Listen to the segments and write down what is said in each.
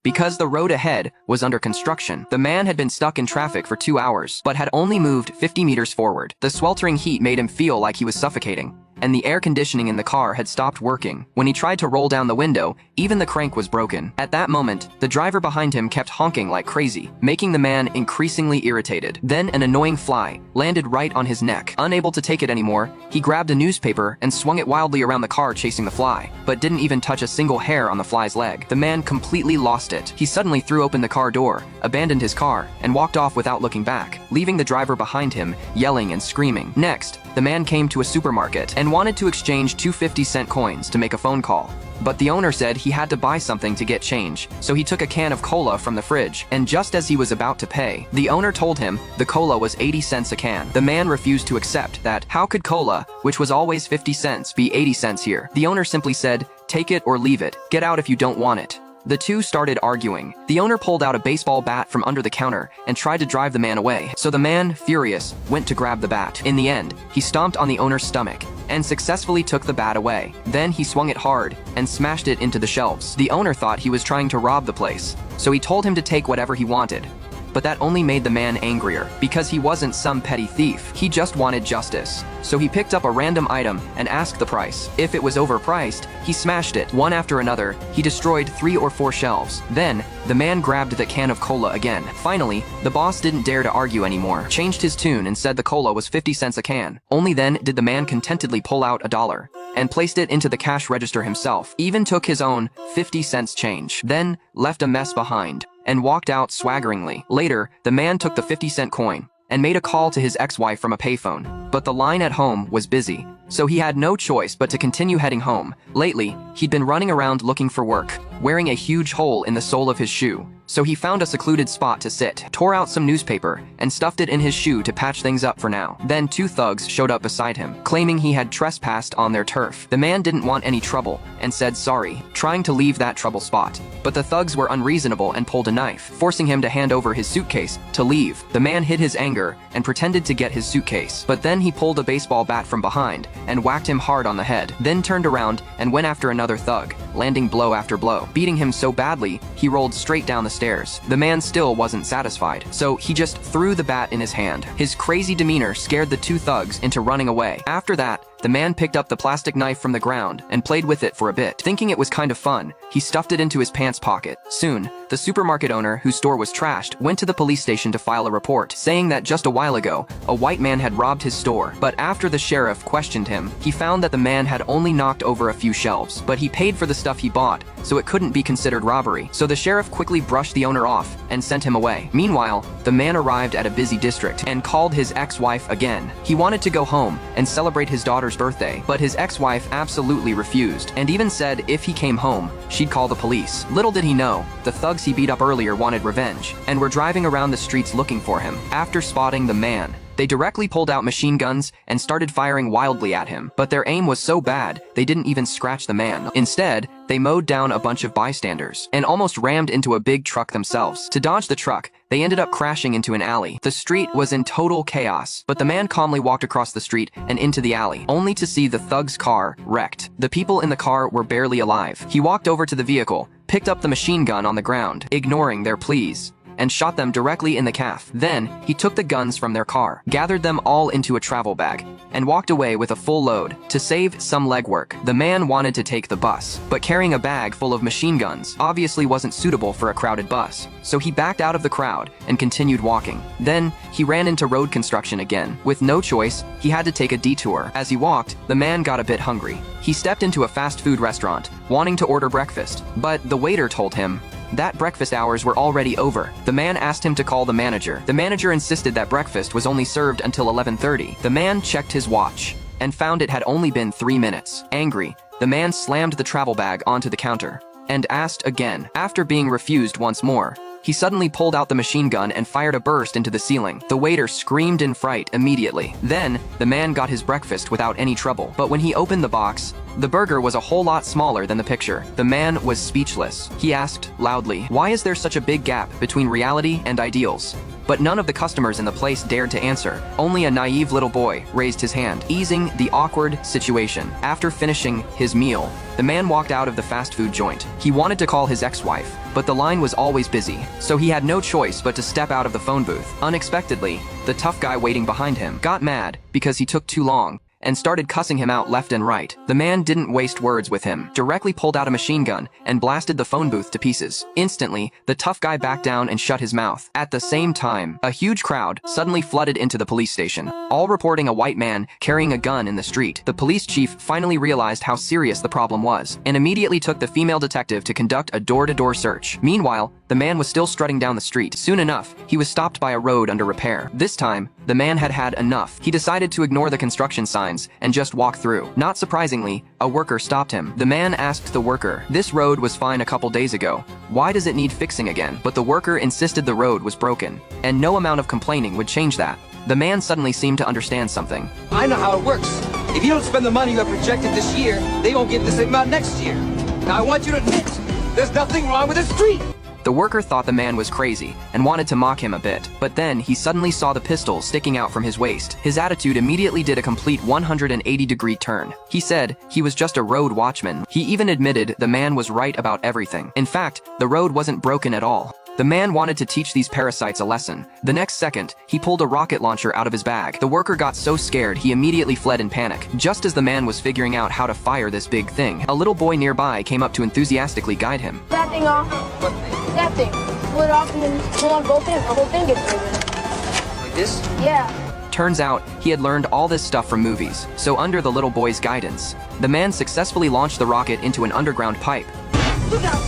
Because the road ahead was under construction, the man had been stuck in traffic for 2 hours, but had only moved 50 meters forward. The sweltering heat made him feel like he was suffocating, and the air conditioning in the car had stopped working. When he tried to roll down the window, even the crank was broken. At that moment, the driver behind him kept honking like crazy, making the man increasingly irritated. Then an annoying fly landed right on his neck. Unable to take it anymore, he grabbed a newspaper and swung it wildly around the car chasing the fly, but didn't even touch a single hair on the fly's leg. The man completely lost it. He suddenly threw open the car door, abandoned his car, and walked off without looking back, leaving the driver behind him, yelling and screaming. Next, the man came to a supermarket and wanted to exchange 2 50-cent coins to make a phone call. But the owner said he had to buy something to get change, so he took a can of cola from the fridge, and just as he was about to pay, the owner told him the cola was 80 cents a can. The man refused to accept that. How could cola, which was always 50 cents, be 80 cents here? The owner simply said, "Take it or leave it. Get out if you don't want it." The two started arguing. The owner pulled out a baseball bat from under the counter and tried to drive the man away. So the man, furious, went to grab the bat. In the end, he stomped on the owner's stomach and successfully took the bat away. Then he swung it hard and smashed it into the shelves. The owner thought he was trying to rob the place, so he told him to take whatever he wanted. But that only made the man angrier, because he wasn't some petty thief. He just wanted justice. So he picked up a random item and asked the price. If it was overpriced, he smashed it. One after another, he destroyed 3 or 4 shelves. Then, the man grabbed the can of cola again. Finally, the boss didn't dare to argue anymore, changed his tune and said the cola was 50 cents a can. Only then did the man contentedly pull out $1 and placed it into the cash register himself. Even took his own 50 cents change. Then, left a mess behind and walked out swaggeringly. Later, the man took the 50-cent coin and made a call to his ex-wife from a payphone. But the line at home was busy, so he had no choice but to continue heading home. Lately, he'd been running around looking for work, wearing a huge hole in the sole of his shoe. So he found a secluded spot to sit, tore out some newspaper, and stuffed it in his shoe to patch things up for now. Then 2 thugs showed up beside him, claiming he had trespassed on their turf. The man didn't want any trouble and said sorry, trying to leave that trouble spot. But the thugs were unreasonable and pulled a knife, forcing him to hand over his suitcase to leave. The man hid his anger and pretended to get his suitcase, but then he pulled a baseball bat from behind and whacked him hard on the head, then turned around and went after another thug, landing blow after blow, beating him so badly he rolled straight down the stairs. The man still wasn't satisfied, so he just threw the bat in his hand. His crazy demeanor scared the 2 thugs into running away. After that, the man picked up the plastic knife from the ground and played with it for a bit. Thinking it was kind of fun, he stuffed it into his pants pocket. Soon, the supermarket owner, whose store was trashed, went to the police station to file a report, saying that just a while ago, a white man had robbed his store. But after the sheriff questioned him, he found that the man had only knocked over a few shelves, but he paid for the stuff he bought, so it couldn't be considered robbery. So the sheriff quickly brushed the owner off and sent him away. Meanwhile, the man arrived at a busy district and called his ex-wife again. He wanted to go home and celebrate his daughter's birthday, but his ex-wife absolutely refused, and even said if he came home, she'd call the police. Little did he know, the thugs he beat up earlier wanted revenge, and were driving around the streets looking for him. After spotting the man, they directly pulled out machine guns and started firing wildly at him, but their aim was so bad, they didn't even scratch the man. Instead, they mowed down a bunch of bystanders and almost rammed into a big truck themselves. To dodge the truck, they ended up crashing into an alley. The street was in total chaos, but the man calmly walked across the street and into the alley, only to see the thug's car wrecked. The people in the car were barely alive. He walked over to the vehicle, picked up the machine gun on the ground, ignoring their pleas, and shot them directly in the calf. Then, he took the guns from their car, gathered them all into a travel bag, and walked away with a full load. To save some legwork, the man wanted to take the bus, but carrying a bag full of machine guns obviously wasn't suitable for a crowded bus, so he backed out of the crowd and continued walking. Then, he ran into road construction again. With no choice, he had to take a detour. As he walked, the man got a bit hungry. He stepped into a fast food restaurant, wanting to order breakfast, but the waiter told him that breakfast hours were already over. The man asked him to call the manager. The manager insisted that breakfast was only served until 11:30. The man checked his watch and found it had only been 3 minutes. Angry, the man slammed the travel bag onto the counter and asked again. After being refused once more, he suddenly pulled out the machine gun and fired a burst into the ceiling. The waiter screamed in fright immediately. Then, the man got his breakfast without any trouble. But when he opened the box, the burger was a whole lot smaller than the picture. The man was speechless. He asked loudly, "Why is there such a big gap between reality and ideals?" but none of the customers in the place dared to answer. Only a naive little boy raised his hand, easing the awkward situation. After finishing his meal, the man walked out of the fast food joint. He wanted to call his ex-wife, but the line was always busy, so he had no choice but to step out of the phone booth. Unexpectedly, the tough guy waiting behind him got mad because he took too long and started cussing him out left and right. The man didn't waste words with him, directly pulled out a machine gun and blasted the phone booth to pieces. Instantly, the tough guy backed down and shut his mouth. At the same time, a huge crowd suddenly flooded into the police station, all reporting a white man carrying a gun in the street. The police chief finally realized how serious the problem was and immediately took the female detective to conduct a door-to-door search. Meanwhile, the man was still strutting down the street. Soon enough, he was stopped by a road under repair. This time, the man had had enough. He decided to ignore the construction signs and just walk through. Not surprisingly, a worker stopped him. The man asked the worker, "This road was fine a couple days ago. Why does it need fixing again?" But the worker insisted the road was broken, and no amount of complaining would change that. The man suddenly seemed to understand something. I know how it works. If you don't spend the money you have projected this year, they won't get the same amount next year. Now I want you to admit, there's nothing wrong with the street. The worker thought the man was crazy and wanted to mock him a bit, but then he suddenly saw the pistol sticking out from his waist. His attitude immediately did a complete 180-degree turn. He said he was just a road watchman. He even admitted the man was right about everything. In fact, the road wasn't broken at all. The man wanted to teach these parasites a lesson. The next second, he pulled a rocket launcher out of his bag. The worker got so scared he immediately fled in panic. Just as the man was figuring out how to fire this big thing, a little boy nearby came up to enthusiastically guide him. That thing off. What thing? That thing. Pull it off and then pull on both ends. The whole thing gets broken. Like this? Yeah. Turns out, he had learned all this stuff from movies, so under the little boy's guidance, the man successfully launched the rocket into an underground pipe. Look out.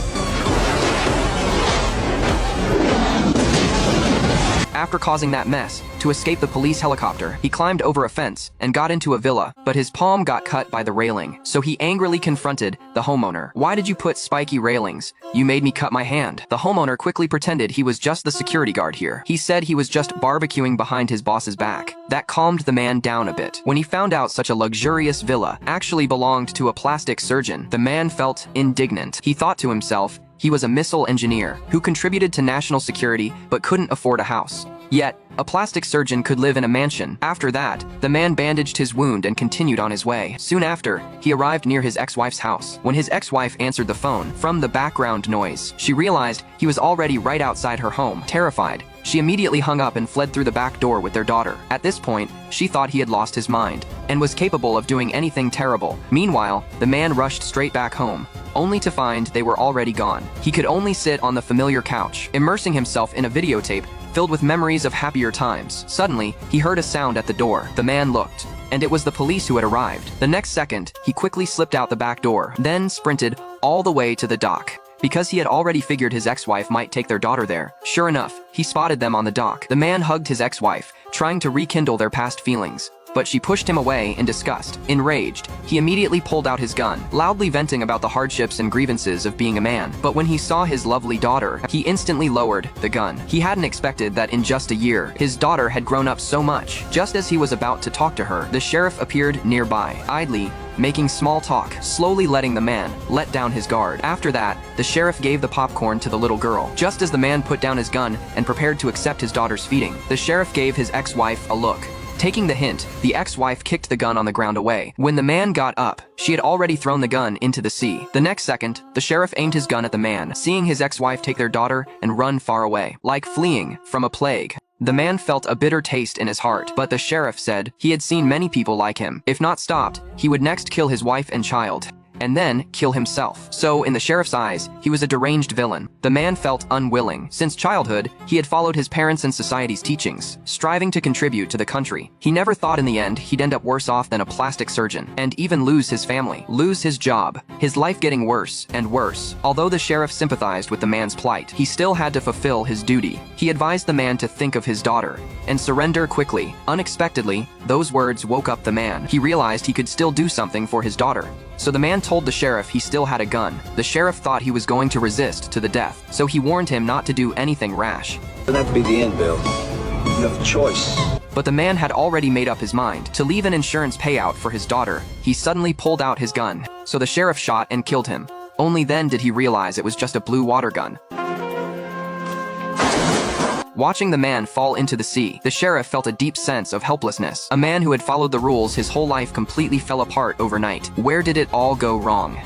After causing that mess, to escape the police helicopter, he climbed over a fence and got into a villa, but his palm got cut by the railing, so he angrily confronted the homeowner. "Why did you put spiky railings? You made me cut my hand." The homeowner quickly pretended he was just the security guard here. He said he was just barbecuing behind his boss's back. That calmed the man down a bit. When he found out such a luxurious villa actually belonged to a plastic surgeon, the man felt indignant. He thought to himself, he was a missile engineer who contributed to national security but couldn't afford a house. Yet, a plastic surgeon could live in a mansion. After that, the man bandaged his wound and continued on his way. Soon after, he arrived near his ex-wife's house. When his ex-wife answered the phone from the background noise, she realized he was already right outside her home. Terrified, she immediately hung up and fled through the back door with their daughter. At this point, she thought he had lost his mind and was capable of doing anything terrible. Meanwhile, the man rushed straight back home, only to find they were already gone. He could only sit on the familiar couch, immersing himself in a videotape filled with memories of happier times. Suddenly, he heard a sound at the door. The man looked, and it was the police who had arrived. The next second, he quickly slipped out the back door, then sprinted all the way to the dock, because he had already figured his ex-wife might take their daughter there. Sure enough, he spotted them on the dock. The man hugged his ex-wife, trying to rekindle their past feelings, but she pushed him away in disgust. Enraged, he immediately pulled out his gun, loudly venting about the hardships and grievances of being a man. But when he saw his lovely daughter, he instantly lowered the gun. He hadn't expected that in just a year, his daughter had grown up so much. Just as he was about to talk to her, the sheriff appeared nearby, idly making small talk, slowly letting the man let down his guard. After that, the sheriff gave the popcorn to the little girl. Just as the man put down his gun and prepared to accept his daughter's feeding, the sheriff gave his ex-wife a look. Taking the hint, the ex-wife kicked the gun on the ground away. When the man got up, she had already thrown the gun into the sea. The next second, the sheriff aimed his gun at the man, seeing his ex-wife take their daughter and run far away, like fleeing from a plague. The man felt a bitter taste in his heart, but the sheriff said he had seen many people like him. If not stopped, he would next kill his wife and child, and then kill himself. So, in the sheriff's eyes, he was a deranged villain. The man felt unwilling. Since childhood, he had followed his parents' and society's teachings, striving to contribute to the country. He never thought in the end he'd end up worse off than a plastic surgeon, and even lose his family, lose his job, his life getting worse and worse. Although the sheriff sympathized with the man's plight, he still had to fulfill his duty. He advised the man to think of his daughter and surrender quickly. Unexpectedly, those words woke up the man. He realized he could still do something for his daughter. So the man told the sheriff he still had a gun. The sheriff thought he was going to resist to the death, so he warned him not to do anything rash. Doesn't have to be the end, Bill. You have a choice. But the man had already made up his mind to leave an insurance payout for his daughter. He suddenly pulled out his gun, so the sheriff shot and killed him. Only then did he realize it was just a blue water gun. Watching the man fall into the sea, the sheriff felt a deep sense of helplessness. A man who had followed the rules his whole life completely fell apart overnight. Where did it all go wrong?